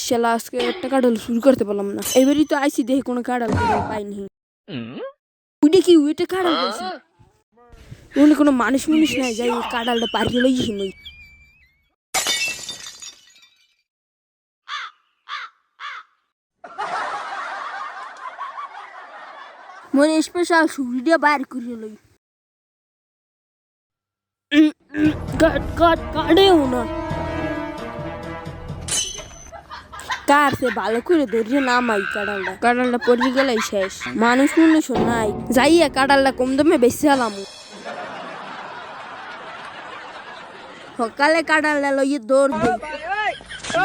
শালা আজকে একটা কাঁঠাল শুরু করতে পারলাম না। এবারই তো আইসি দেখে কোনো কাঁঠাল পাইনি। ওইটা কি ওইটা কাঁঠাল পাইছি? ওখানে কোনো মানুষ নাই, যাই কাঁঠালটা পারিয়ে লই হিমই। মনে স্পেশাল সুরিটা বাইর করিয়ে লই। কাটেও না, কাটছে ভালো করে ধরিয়ে নামাই কাঁঠালটা পড়ে গেলেই শেষ। মানুষ নাই, যাইয়া কাঁঠালটা কম দামে বেশি আলাম। সকালে কাঁঠালটা লইয়ে দৌড় দিই।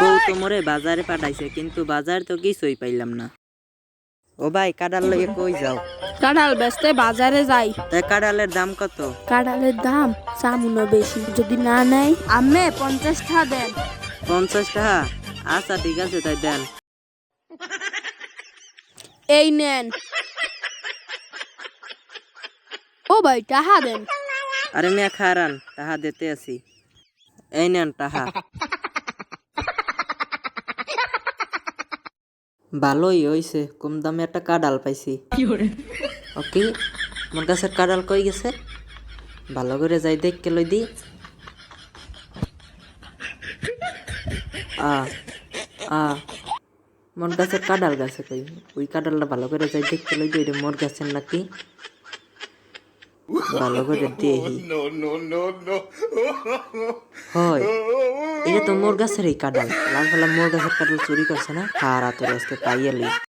বউ তো মোরে বাজারে পাঠাইছে, কিন্তু বাজার তো কিছুই পাইলাম না। ও ভাই, কাঁঠাল লইয়ে কই যাও? কাঁঠাল বেচতে বাজারে যাই। তাই কাঁঠালের দাম কত? কাঁঠালের দাম সামুনো বেশি, যদি না নেয় আমি 50 টাকা দেন। 50 টাকা? আচ্ছা ঠিক আছে, তাই দেন। এই নেন। ও ভাই টাকা দেন। আরে মিয়া খারান, টাকা দিতে আছি। এই নেন টাকা। ভালোই হইছে, কম দামে একটা কাঁঠাল পাইছি। ওকে, মোর কাছে কাঁঠাল কই গেছে? ভালো করে যাই দেখকে লই দি। আ আ মোর কাছে কাঁঠাল গাছে কই? ওই কাঁঠালটা ভালো করে যাই দেখতে লই দি, এটা মোর গাছের নাকি? ভালো করে দেখি। হয়, এটা তো মোর গাছের এই কাঁঠাল। লাল মোর গাছের কাঁঠাল চুরি করছে না? হারা তোর আজকে পাইয়ালি।